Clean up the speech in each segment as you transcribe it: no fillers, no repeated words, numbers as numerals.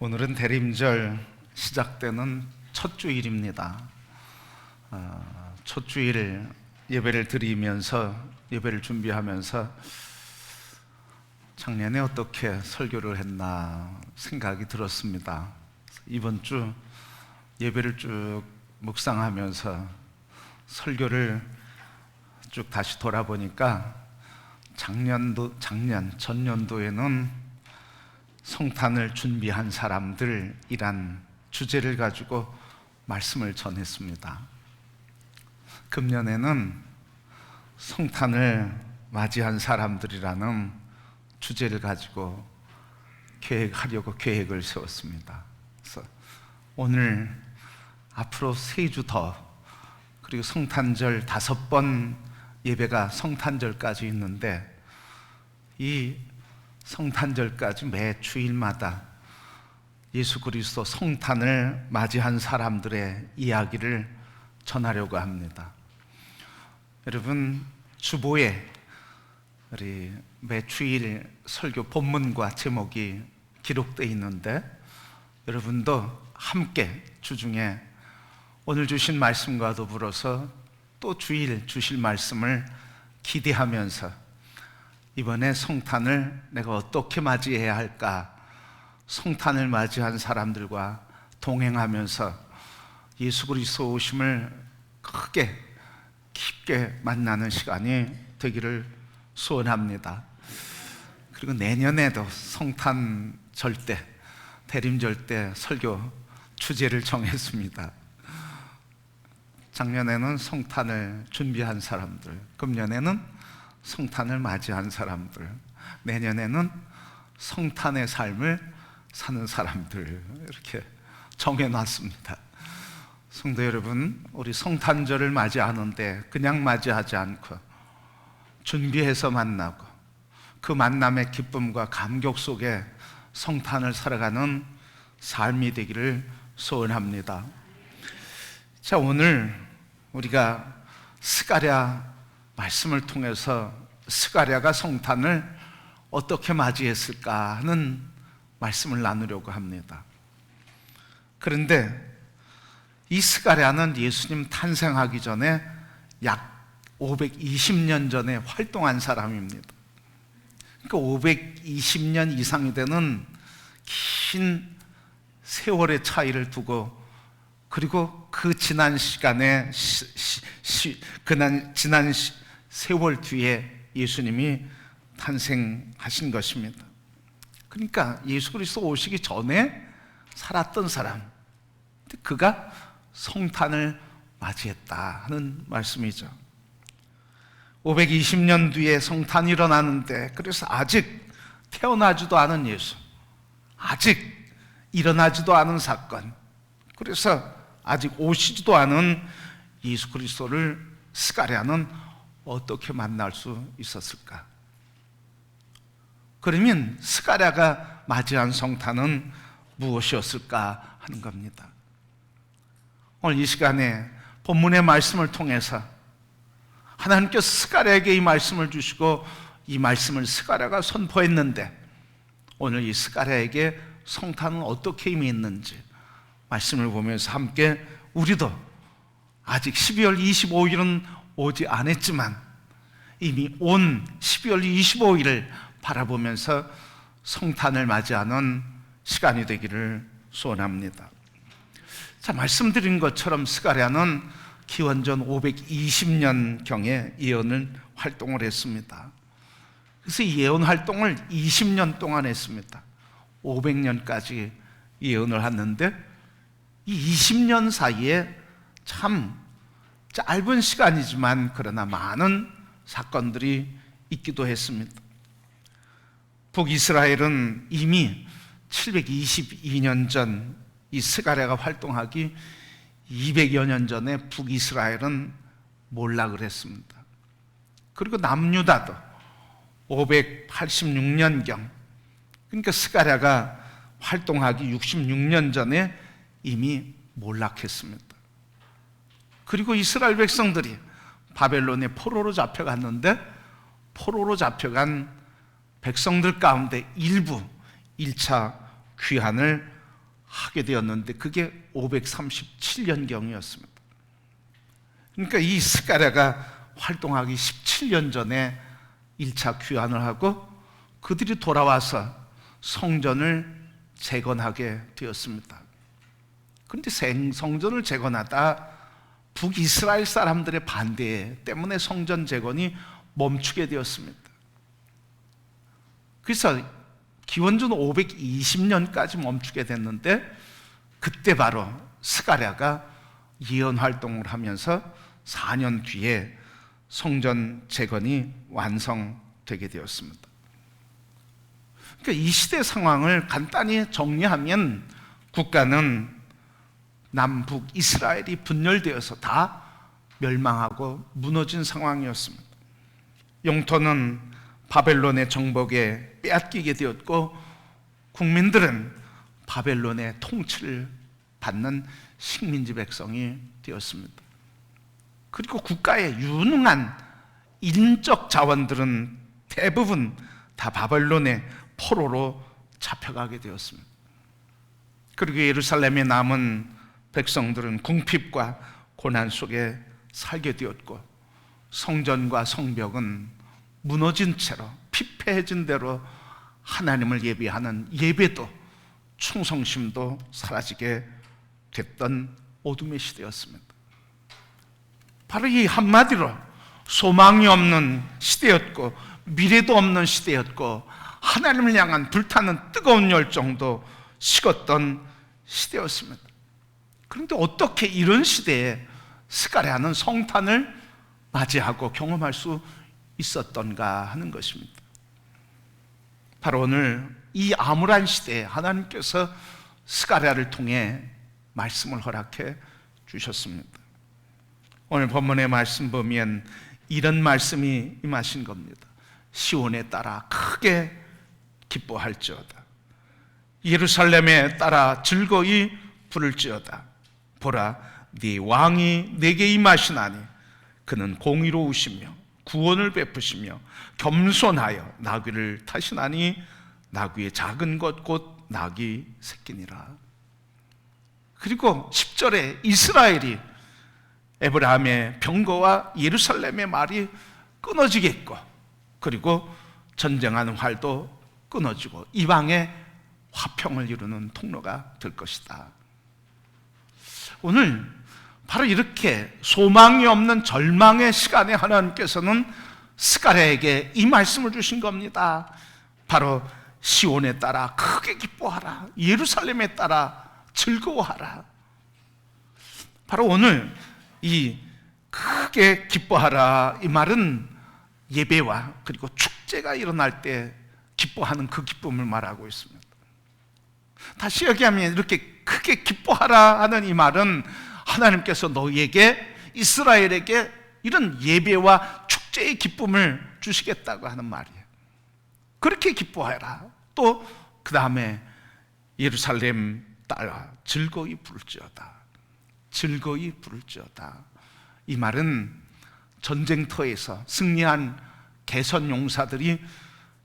오늘은 대림절 시작되는 첫 주일입니다. 첫 주일 예배를 드리면서 예배를 준비하면서 작년에 어떻게 설교를 했나 생각이 들었습니다. 이번 주 예배를 쭉 묵상하면서 설교를 쭉 다시 돌아보니까 전년도에는 성탄을 준비한 사람들이란 주제를 가지고 말씀을 전했습니다. 금년에는 성탄을 맞이한 사람들이라는 주제를 가지고 계획하려고 계획을 세웠습니다. 그래서 오늘 앞으로 3주 더, 그리고 성탄절 5번 예배가 성탄절까지 있는데, 이 성탄절까지 매 주일마다 예수 그리스도 성탄을 맞이한 사람들의 이야기를 전하려고 합니다. 여러분, 주보에 우리 매 주일 설교 본문과 제목이 기록되어 있는데, 여러분도 함께 주중에 오늘 주신 말씀과 더불어서 또 주일 주실 말씀을 기대하면서 이번에 성탄을 내가 어떻게 맞이해야 할까, 성탄을 맞이한 사람들과 동행하면서 예수 그리스도 오심을 크게 깊게 만나는 시간이 되기를 소원합니다. 그리고 내년에도 성탄절 때, 대림절 때 설교 주제를 정했습니다. 작년에는 성탄을 준비한 사람들, 금년에는 성탄을 맞이한 사람들, 내년에는 성탄의 삶을 사는 사람들, 이렇게 정해놨습니다. 성도 여러분, 우리 성탄절을 맞이하는데 그냥 맞이하지 않고 준비해서 만나고 그 만남의 기쁨과 감격 속에 성탄을 살아가는 삶이 되기를 소원합니다. 자, 오늘 우리가 스가랴 말씀을 통해서 스가랴가 성탄을 어떻게 맞이했을까 하는 말씀을 나누려고 합니다. 그런데 이 스가랴는 예수님 탄생하기 전에 약 520년 전에 활동한 사람입니다. 그러니까 520년 이상이 되는 긴 세월의 차이를 두고, 그리고 그 지난 시간에 지난 세월 뒤에 예수님이 탄생하신 것입니다. 그러니까 예수 그리스도 오시기 전에 살았던 사람, 그가 성탄을 맞이했다 하는 말씀이죠. 520년 뒤에 성탄이 일어나는데, 그래서 아직 태어나지도 않은 예수, 아직 일어나지도 않은 사건, 그래서 아직 오시지도 않은 예수 그리스도를 스가랴는 어떻게 만날 수 있었을까? 그러면 스가랴가 맞이한 성탄은 무엇이었을까 하는 겁니다. 오늘 이 시간에 본문의 말씀을 통해서 하나님께서 스가랴에게 이 말씀을 주시고 이 말씀을 스가랴가 선포했는데, 오늘 이 스가랴에게 성탄은 어떻게 임했는지 말씀을 보면서 함께 우리도 아직 12월 25일은 오지 않았지만 이미 온 12월 25일을 바라보면서 성탄을 맞이하는 시간이 되기를 소원합니다. 자, 말씀드린 것처럼 스가랴는 기원전 520년경에 예언을 활동을 했습니다. 그래서 이 예언 활동을 20년 동안 했습니다. 500년까지 예언을 했는데, 이 20년 사이에 참 짧은 시간이지만 그러나 많은 사건들이 있기도 했습니다. 북이스라엘은 이미 722년 전 이 스가랴가 활동하기 200여 년 전에 북이스라엘은 몰락을 했습니다. 그리고 남유다도 586년경, 그러니까 스가랴가 활동하기 66년 전에 이미 몰락했습니다. 그리고 이스라엘 백성들이 바벨론의 포로로 잡혀갔는데, 포로로 잡혀간 백성들 가운데 일부 1차 귀환을 하게 되었는데 그게 537년경이었습니다. 그러니까 이 스가랴가 활동하기 17년 전에 1차 귀환을 하고 그들이 돌아와서 성전을 재건하게 되었습니다. 그런데 성전을 재건하다 북이스라엘 사람들의 반대 때문에 성전 재건이 멈추게 되었습니다. 그래서 기원전 520년까지 멈추게 됐는데 그때 바로 스가랴가 예언 활동을 하면서 4년 뒤에 성전 재건이 완성되게 되었습니다. 그러니까 이 시대 상황을 간단히 정리하면 국가는 남북 이스라엘이 분열되어서 다 멸망하고 무너진 상황이었습니다. 영토는 바벨론의 정복에 빼앗기게 되었고 국민들은 바벨론의 통치를 받는 식민지 백성이 되었습니다. 그리고 국가의 유능한 인적 자원들은 대부분 다 바벨론의 포로로 잡혀가게 되었습니다. 그리고 예루살렘에 남은 백성들은 궁핍과 고난 속에 살게 되었고 성전과 성벽은 무너진 채로 피폐해진 대로 하나님을 예배하는 예배도 충성심도 사라지게 됐던 어둠의 시대였습니다. 바로 이 한마디로 소망이 없는 시대였고 미래도 없는 시대였고 하나님을 향한 불타는 뜨거운 열정도 식었던 시대였습니다. 그런데 어떻게 이런 시대에 스가랴는 성탄을 맞이하고 경험할 수 있었던가 하는 것입니다. 바로 오늘 이 암울한 시대에 하나님께서 스가랴를 통해 말씀을 허락해 주셨습니다. 오늘 본문의 말씀 보면 이런 말씀이 임하신 겁니다. 시온에 따라 크게 기뻐할지어다. 예루살렘에 따라 즐거이 부를지어다. 보라, 네 왕이 내게 임하시나니 그는 공의로우시며 구원을 베푸시며 겸손하여 나귀를 타시나니 나귀의 작은 것 곧 나귀 새끼니라. 그리고 10절에 이스라엘이 에브라함의 병거와 예루살렘의 말이 끊어지겠고 그리고 전쟁하는 활도 끊어지고 이방의 화평을 이루는 통로가 될 것이다. 오늘 바로 이렇게 소망이 없는 절망의 시간에 하나님께서는 스가랴에게 이 말씀을 주신 겁니다. 바로 시온에 따라 크게 기뻐하라. 예루살렘에 따라 즐거워하라. 바로 오늘 이 크게 기뻐하라 이 말은 예배와 그리고 축제가 일어날 때 기뻐하는 그 기쁨을 말하고 있습니다. 다시 얘기하면 이렇게 크게 기뻐하라 하는 이 말은 하나님께서 너희에게 이스라엘에게 이런 예배와 축제의 기쁨을 주시겠다고 하는 말이에요. 그렇게 기뻐해라. 또 그 다음에 예루살렘 따라 즐거이 부를지어다. 즐거이 부를지어다. 이 말은 전쟁터에서 승리한 개선 용사들이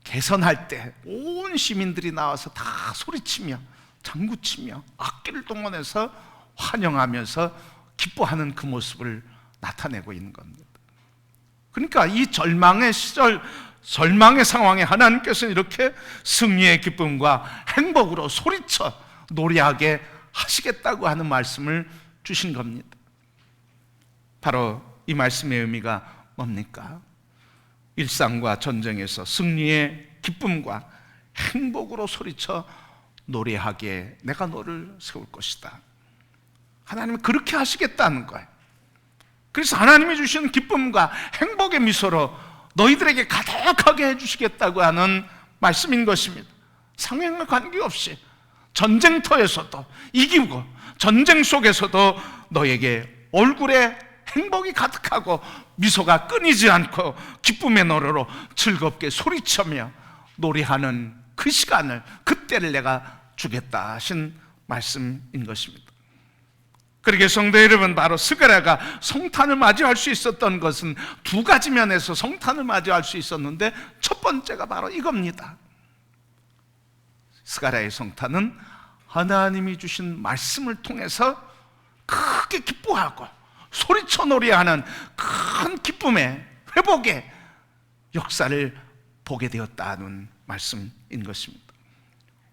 개선할 때 온 시민들이 나와서 다 소리치며 장구치며 악기를 동원해서 환영하면서 기뻐하는 그 모습을 나타내고 있는 겁니다. 그러니까 이 절망의 시절, 절망의 상황에 하나님께서는 이렇게 승리의 기쁨과 행복으로 소리쳐 노래하게 하시겠다고 하는 말씀을 주신 겁니다. 바로 이 말씀의 의미가 뭡니까? 일상과 전쟁에서 승리의 기쁨과 행복으로 소리쳐 노래하게 내가 너를 세울 것이다. 하나님은 그렇게 하시겠다는 거예요. 그래서 하나님이 주시는 기쁨과 행복의 미소로 너희들에게 가득하게 해주시겠다고 하는 말씀인 것입니다. 상황과 관계없이 전쟁터에서도 이기고 전쟁 속에서도 너에게 얼굴에 행복이 가득하고 미소가 끊이지 않고 기쁨의 노래로 즐겁게 소리치며 노래하는 그 시간을, 그때를 내가 주겠다 하신 말씀인 것입니다. 그러게 성도 여러분, 바로 스가랴가 성탄을 맞이할 수 있었던 것은 두 가지 면에서 성탄을 맞이할 수 있었는데 첫 번째가 바로 이겁니다. 스가랴의 성탄은 하나님이 주신 말씀을 통해서 크게 기뻐하고 소리쳐 노래하는 큰 기쁨의 회복의 역사를 보게 되었다는 말씀인 것입니다.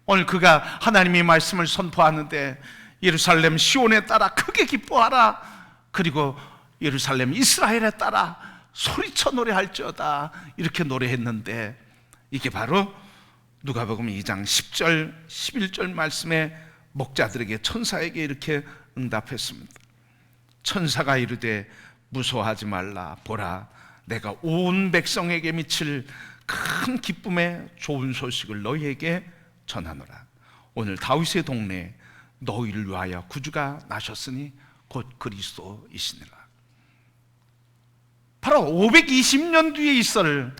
오늘 그가 하나님의 말씀을 선포하는데 예루살렘 시온에 따라 크게 기뻐하라, 그리고 예루살렘 이스라엘에 따라 소리쳐 노래할지어다, 이렇게 노래했는데 이게 바로 누가복음 2장 10절 11절 말씀에 목자들에게, 천사에게 이렇게 응답했습니다. 천사가 이르되 무서워하지 말라, 보라 내가 온 백성에게 미칠 큰 기쁨의 좋은 소식을 너희에게 전하노라. 오늘 다윗의 동네에 너희를 위하여 구주가 나셨으니 곧 그리스도이시니라. 바로 520년 뒤에 있을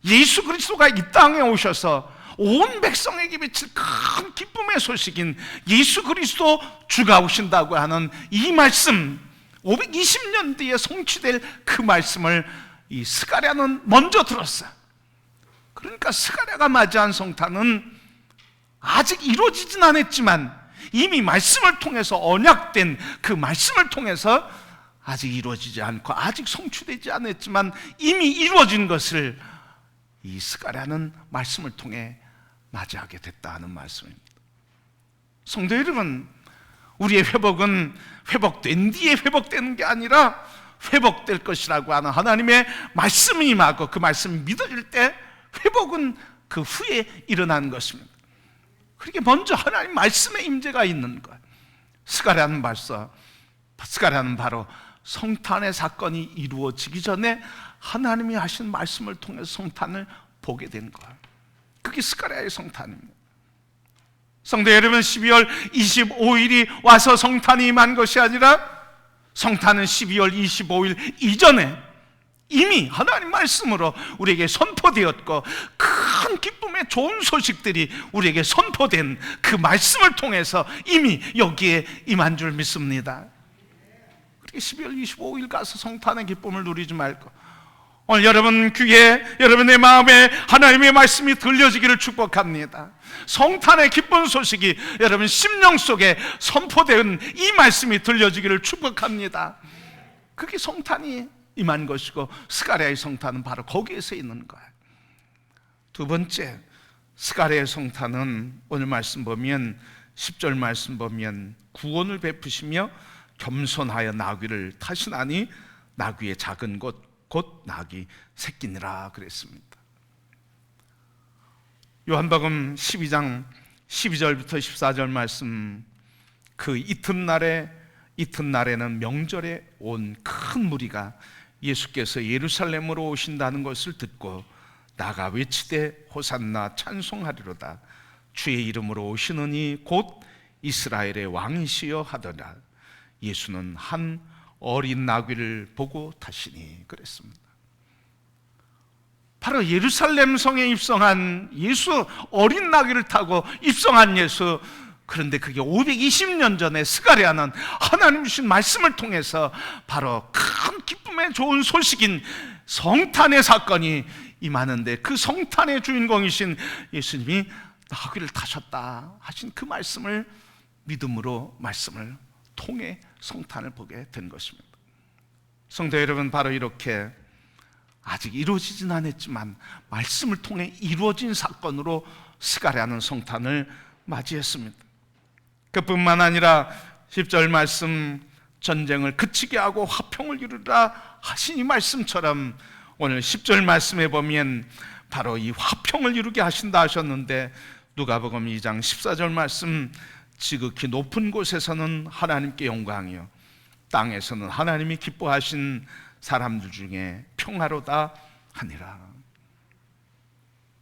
예수 그리스도가 이 땅에 오셔서 온 백성에게 미칠 큰 기쁨의 소식인 예수 그리스도 주가 오신다고 하는 이 말씀, 520년 뒤에 성취될 그 말씀을 이 스가랴는 먼저 들었어요. 그러니까 스가랴가 맞이한 성탄은 아직 이루어지진 않았지만 이미 말씀을 통해서 언약된 그 말씀을 통해서 아직 이루어지지 않고 아직 성취되지 않았지만 이미 이루어진 것을 이 스가랴는 말씀을 통해 맞이하게 됐다는 말씀입니다. 성도 여러분, 우리의 회복은 회복된 뒤에 회복되는 게 아니라 회복될 것이라고 하는 하나님의 말씀이 임하고 그 말씀이 믿어질 때 회복은 그 후에 일어나는 것입니다. 그렇게 먼저 하나님 말씀의 임재가 있는 것. 스가랴는 바로 성탄의 사건이 이루어지기 전에 하나님이 하신 말씀을 통해서 성탄을 보게 된 거예요. 그게 스가랴의 성탄입니다. 성도 여러분, 12월 25일이 와서 성탄이 임한 것이 아니라 성탄은 12월 25일 이전에 이미 하나님 말씀으로 우리에게 선포되었고 큰 기쁨의 좋은 소식들이 우리에게 선포된 그 말씀을 통해서 이미 여기에 임한 줄 믿습니다. 그렇게 12월 25일 가서 성탄의 기쁨을 누리지 말고 오늘 여러분 귀에, 여러분의 마음에 하나님의 말씀이 들려지기를 축복합니다. 성탄의 기쁜 소식이 여러분 심령 속에 선포된 이 말씀이 들려지기를 축복합니다. 그게 성탄이 임한 것이고 스가랴의 성탄은 바로 거기에서 있는 거예요. 두 번째, 스가랴의 성탄은 오늘 말씀 보면 10절 말씀 보면 구원을 베푸시며 겸손하여 나귀를 타시나니 나귀의 작은 것 곧 나귀 새끼니라 그랬습니다. 요한복음 12장 12절부터 14절 말씀, 그 이튿날에는 명절에 온 큰 무리가 예수께서 예루살렘으로 오신다는 것을 듣고 나가 외치되 호산나 찬송하리로다. 주의 이름으로 오시느니 곧 이스라엘의 왕이시여 하더라. 예수는 한 어린 나귀를 보고 타시니 그랬습니다. 바로 예루살렘 성에 입성한 예수, 어린 나귀를 타고 입성한 예수. 그런데 그게 520년 전에 스가랴는 하나님 주신 말씀을 통해서 바로 큰 기쁨의 좋은 소식인 성탄의 사건이 임하는데 그 성탄의 주인공이신 예수님이 나귀를 타셨다 하신 그 말씀을 믿음으로 말씀을 통해 성탄을 보게 된 것입니다. 성도 여러분, 바로 이렇게 아직 이루어지진 않았지만 말씀을 통해 이루어진 사건으로 스가랴는 성탄을 맞이했습니다. 그뿐만 아니라 10절 말씀, 전쟁을 그치게 하고 화평을 이루라 하신 이 말씀처럼 오늘 10절 말씀에 보면 바로 이 화평을 이루게 하신다 하셨는데 누가복음 2장 14절 말씀, 지극히 높은 곳에서는 하나님께 영광이요 땅에서는 하나님이 기뻐하신 사람들 중에 평화로다 하니라.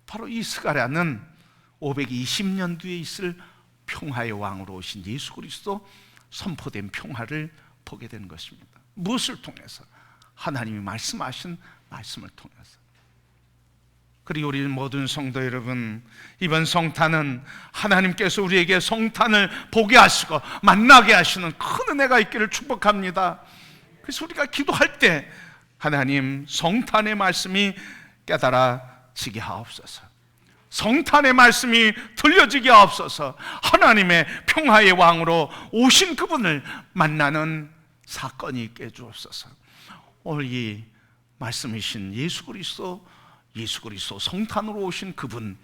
바로 이 스가랴는 520년 뒤에 있을 평화의 왕으로 오신 예수 그리스도 선포된 평화를 보게 된 것입니다. 무엇을 통해서? 하나님이 말씀하신 말씀을 통해서. 그리고 우리 모든 성도 여러분, 이번 성탄은 하나님께서 우리에게 성탄을 보게 하시고 만나게 하시는 큰 은혜가 있기를 축복합니다. 그래서 우리가 기도할 때 하나님 성탄의 말씀이 깨달아지게 하옵소서. 성탄의 말씀이 들려지게 없어서 하나님의 평화의 왕으로 오신 그분을 만나는 사건이 있게 해주옵소서. 오늘 이 말씀이신 예수 그리스도 성탄으로 오신 그분,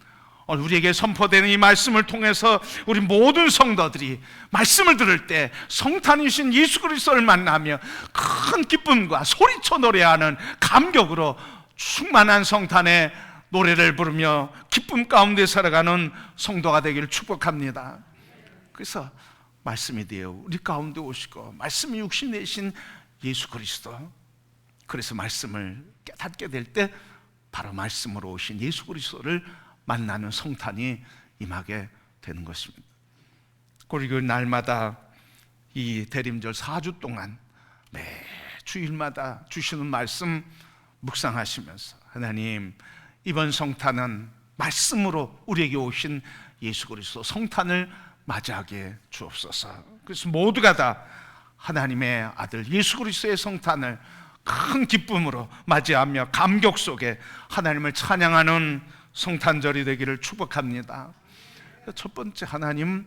오늘 우리에게 선포되는 이 말씀을 통해서 우리 모든 성도들이 말씀을 들을 때 성탄이신 예수 그리스도를 만나며 큰 기쁨과 소리쳐 노래하는 감격으로 충만한 성탄의 노래를 부르며 기쁨 가운데 살아가는 성도가 되기를 축복합니다. 그래서 말씀이 되어 우리 가운데 오시고 말씀이 육신 내신 예수 그리스도, 그래서 말씀을 깨닫게 될 때 바로 말씀으로 오신 예수 그리스도를 만나는 성탄이 임하게 되는 것입니다. 그리고 날마다 이 대림절 4주 동안 매 주일마다 주시는 말씀 묵상하시면서 하나님, 이번 성탄은 말씀으로 우리에게 오신 예수 그리스도 성탄을 맞이하게 주옵소서. 그래서 모두가 다 하나님의 아들 예수 그리스도의 성탄을 큰 기쁨으로 맞이하며 감격 속에 하나님을 찬양하는 성탄절이 되기를 축복합니다. 첫 번째, 하나님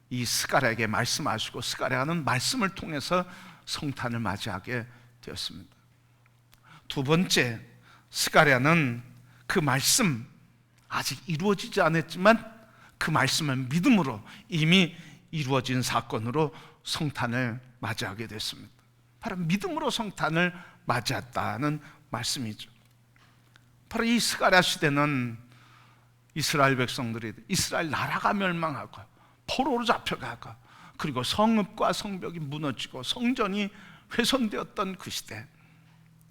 이 스가랴에게 말씀하시고 스가랴는 말씀을 통해서 성탄을 맞이하게 되었습니다. 두 번째, 스가랴는 그 말씀, 아직 이루어지지 않았지만 그 말씀은 믿음으로 이미 이루어진 사건으로 성탄을 맞이하게 됐습니다. 바로 믿음으로 성탄을 맞이했다는 말씀이죠. 바로 이 스가랴 시대는 이스라엘 백성들이, 이스라엘 나라가 멸망하고 포로로 잡혀가고 그리고 성읍과 성벽이 무너지고 성전이 훼손되었던 그 시대.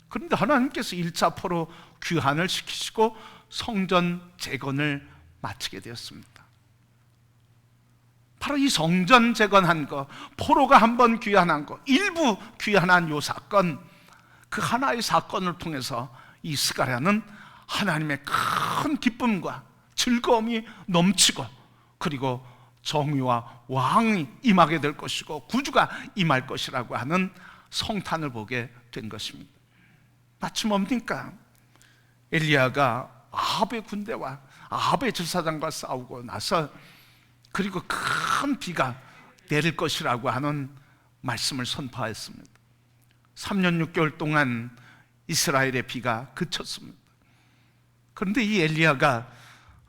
그런데 하나님께서 1차 포로 귀환을 시키시고 성전 재건을 마치게 되었습니다. 바로 이 성전 재건한 거, 포로가 한번 귀환한 거, 일부 귀환한 이 사건, 그 하나의 사건을 통해서 이 스가랴는 하나님의 큰 기쁨과 즐거움이 넘치고 그리고 정의와 왕이 임하게 될 것이고 구주가 임할 것이라고 하는 성탄을 보게 된 것입니다. 마치 뭡니까? 엘리야가 아합의 군대와 아합의 제사장과 싸우고 나서 그리고 큰 비가 내릴 것이라고 하는 말씀을 선포했습니다. 3년 6개월 동안 이스라엘의 비가 그쳤습니다. 그런데 이 엘리야가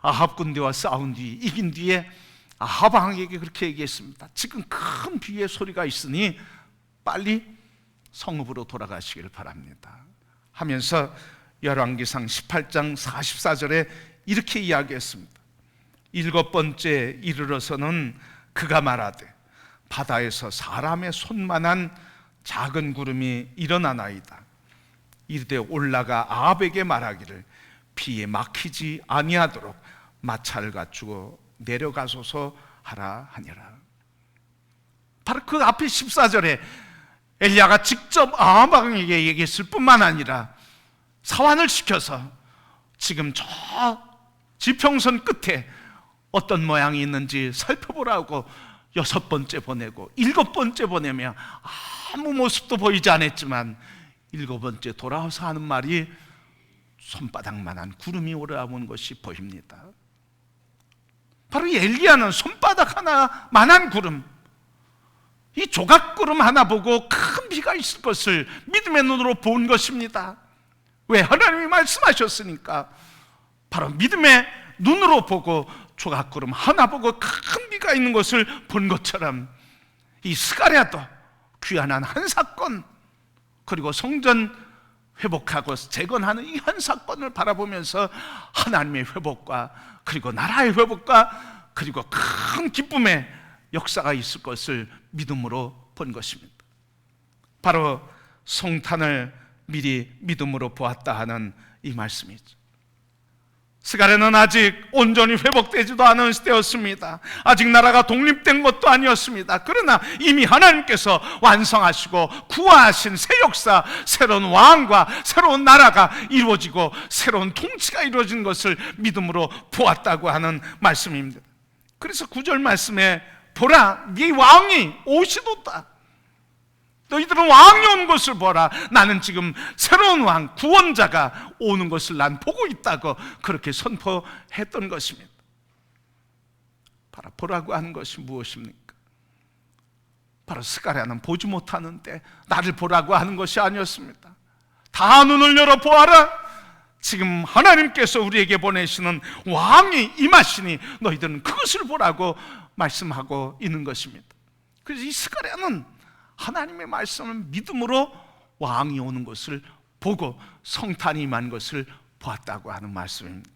아합 군대와 싸운 뒤 이긴 뒤에 아합 왕에게 그렇게 얘기했습니다. 지금 큰 비의 소리가 있으니 빨리 성읍으로 돌아가시기를 바랍니다 하면서 열왕기상 18장 44절에 이렇게 이야기했습니다. 7번째 이르러서는 그가 말하되 바다에서 사람의 손만한 작은 구름이 일어나나이다. 이르되 올라가 아합에게 말하기를 비에 막히지 아니하도록 마차를 갖추고 내려가소서 하라 하니라. 바로 그 앞에 14절에 엘리야가 직접 아합 왕에게 얘기했을 뿐만 아니라 사환을 시켜서 지금 저 지평선 끝에 어떤 모양이 있는지 살펴보라고 6번째 보내고 7번째 보내며 아무 모습도 보이지 않았지만 7번째 돌아와서 하는 말이 손바닥만한 구름이 올라온 것이 보입니다. 바로 이 엘리야는 손바닥 하나만한 구름, 이 조각구름 하나 보고 큰 비가 있을 것을 믿음의 눈으로 본 것입니다. 왜? 하나님이 말씀하셨으니까. 바로 믿음의 눈으로 보고 조각구름 하나 보고 큰 비가 있는 것을 본 것처럼 이 스가랴도 귀환한 한 사건, 그리고 성전 회복하고 재건하는 이 한 사건을 바라보면서 하나님의 회복과 그리고 나라의 회복과 그리고 큰 기쁨의 역사가 있을 것을 믿음으로 본 것입니다. 바로 성탄을 미리 믿음으로 보았다 하는 이 말씀이죠. 스가랴는 아직 온전히 회복되지도 않은 때였습니다. 아직 나라가 독립된 것도 아니었습니다. 그러나 이미 하나님께서 완성하시고 구하신 새 역사, 새로운 왕과 새로운 나라가 이루어지고 새로운 통치가 이루어진 것을 믿음으로 보았다고 하는 말씀입니다. 그래서 9절 말씀에 보라, 네 왕이 오시도다. 너희들은 왕이 온 것을 보라. 나는 지금 새로운 왕, 구원자가 오는 것을 난 보고 있다고 그렇게 선포했던 것입니다. 바로 보라고 하는 것이 무엇입니까? 바로 스가랴는 보지 못하는데 나를 보라고 하는 것이 아니었습니다. 다 눈을 열어 보아라. 지금 하나님께서 우리에게 보내시는 왕이 임하시니 너희들은 그것을 보라고 말씀하고 있는 것입니다. 그래서 이 스가랴는 하나님의 말씀을 믿음으로 왕이 오는 것을 보고 성탄이 임한 것을 보았다고 하는 말씀입니다.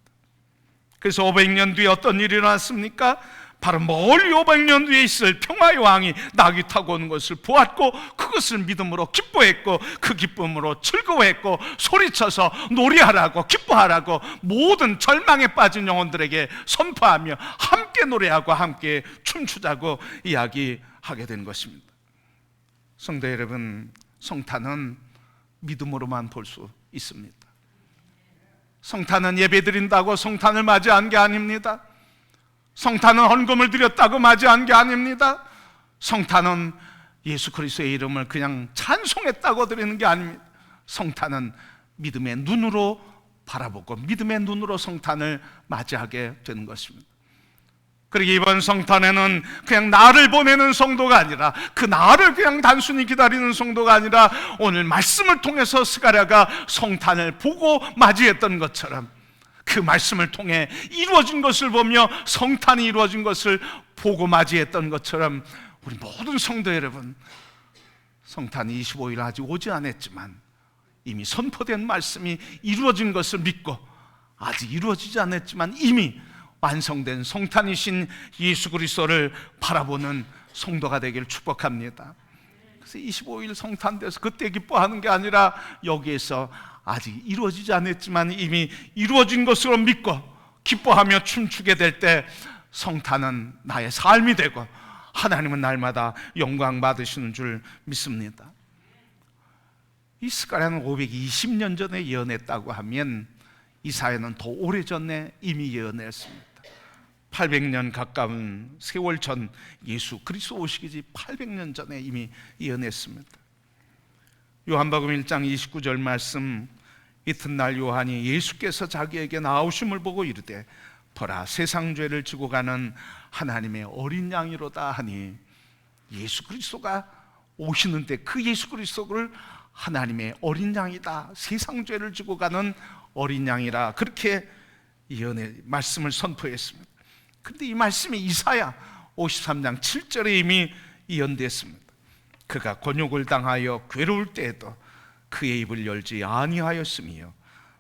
그래서 500년 뒤에 어떤 일이 일어났습니까? 바로 멀리 500년 뒤에 있을 평화의 왕이 나귀 타고 오는 것을 보았고 그것을 믿음으로 기뻐했고 그 기쁨으로 즐거워했고 소리쳐서 노래하라고 기뻐하라고 모든 절망에 빠진 영혼들에게 선포하며 함께 노래하고 함께 춤추자고 이야기하게 된 것입니다. 성도 여러분, 성탄은 믿음으로만 볼 수 있습니다. 성탄은 예배드린다고 성탄을 맞이한 게 아닙니다. 성탄은 헌금을 드렸다고 맞이한 게 아닙니다. 성탄은 예수 그리스도의 이름을 그냥 찬송했다고 드리는 게 아닙니다. 성탄은 믿음의 눈으로 바라보고 믿음의 눈으로 성탄을 맞이하게 되는 것입니다. 그리고 이번 성탄에는 그냥 나를 보내는 성도가 아니라 그 나를 그냥 단순히 기다리는 성도가 아니라 오늘 말씀을 통해서 스가랴가 성탄을 보고 맞이했던 것처럼 그 말씀을 통해 이루어진 것을 보며 성탄이 이루어진 것을 보고 맞이했던 것처럼 우리 모든 성도 여러분, 성탄이 25일 아직 오지 않았지만 이미 선포된 말씀이 이루어진 것을 믿고 아직 이루어지지 않았지만 이미 완성된 성탄이신 예수 그리스도를 바라보는 성도가 되기를 축복합니다. 그래서 25일 성탄돼서 그때 기뻐하는 게 아니라 여기에서 아직 이루어지지 않았지만 이미 이루어진 것으로 믿고 기뻐하며 춤추게 될 때 성탄은 나의 삶이 되고 하나님은 날마다 영광 받으시는 줄 믿습니다. 이 스가랴는 520년 전에 예언했다고 하면 이사야는 더 오래전에 이미 예언했습니다. 800년 가까운 세월 전 예수 그리스도 오시기 800년 전에 이미 예언했습니다. 요한복음 1장 29절 말씀, 이튿날 요한이 예수께서 자기에게 나오심을 보고 이르되 보라 세상 죄를 지고 가는 하나님의 어린 양이로다 하니 예수 그리스도가 오시는데 그 예수 그리스도를 하나님의 어린 양이다, 세상 죄를 지고 가는 어린 양이라 그렇게 예언의 말씀을 선포했습니다. 그런데 이 말씀이 이사야 53장 7절에 이미 예언됐습니다. 그가 곤욕을 당하여 괴로울 때에도 그의 입을 열지 아니하였으며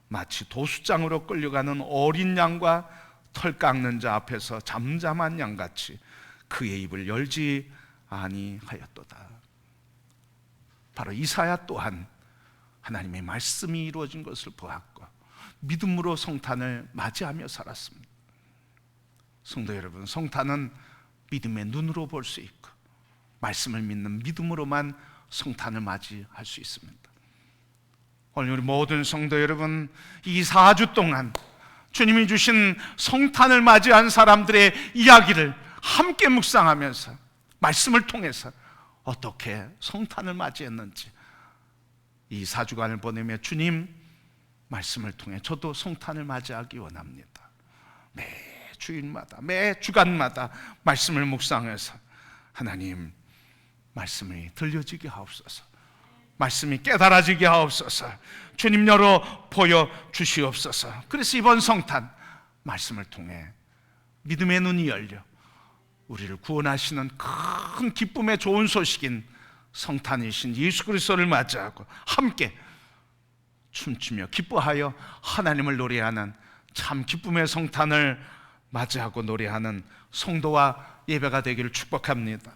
마치 도수장으로 끌려가는 어린 양과 털 깎는 자 앞에서 잠잠한 양같이 그의 입을 열지 아니하였도다. 바로 이사야 또한 하나님의 말씀이 이루어진 것을 보았고 믿음으로 성탄을 맞이하며 살았습니다. 성도 여러분, 성탄은 믿음의 눈으로 볼 수 있고 말씀을 믿는 믿음으로만 성탄을 맞이할 수 있습니다. 오늘 우리 모든 성도 여러분, 이 4주 동안 주님이 주신 성탄을 맞이한 사람들의 이야기를 함께 묵상하면서 말씀을 통해서 어떻게 성탄을 맞이했는지 이 4주간을 보내며 주님 말씀을 통해 저도 성탄을 맞이하기 원합니다. 매 주일마다 매 주간마다 말씀을 묵상해서 하나님 말씀이 들려지게 하옵소서, 말씀이 깨달아지게 하옵소서, 주님 열어 보여주시옵소서. 그래서 이번 성탄 말씀을 통해 믿음의 눈이 열려 우리를 구원하시는 큰 기쁨의 좋은 소식인 성탄이신 예수 그리스도를 맞이하고 함께 춤추며 기뻐하여 하나님을 노래하는 참 기쁨의 성탄을 맞이하고 노래하는 성도와 예배가 되기를 축복합니다.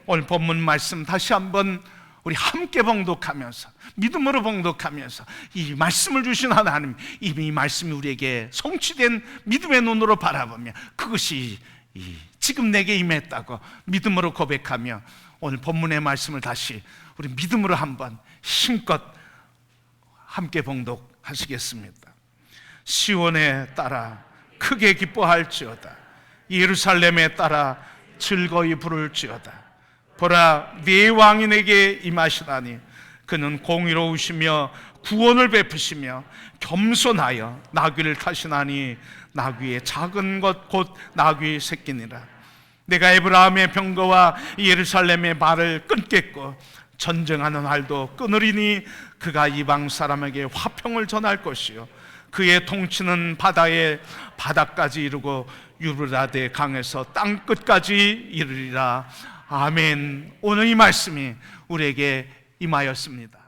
오늘 본문 말씀 다시 한번 우리 함께 봉독하면서 믿음으로 봉독하면서 이 말씀을 주신 하나님, 이미 이 말씀이 우리에게 성취된 믿음의 눈으로 바라보며 그것이 지금 내게 임했다고 믿음으로 고백하며 오늘 본문의 말씀을 다시 우리 믿음으로 한번 힘껏 함께 봉독하시겠습니다. 시온에 따라 크게 기뻐할지어다, 예루살렘에 따라 즐거이 부를지어다. 보라 네 왕이 내게 임하시다니 그는 공의로우시며 구원을 베푸시며 겸손하여 나귀를 타시나니 나귀의 작은 것 곧 나귀의 새끼니라. 내가 에브라임의 병거와 예루살렘의 말을 끊겠고 전쟁하는 활도 끊으리니 그가 이방 사람에게 화평을 전할 것이요 그의 통치는 바다의 바다까지 이르고 유브라데 강에서 땅 끝까지 이르리라. 아멘. 오늘 이 말씀이 우리에게 임하였습니다.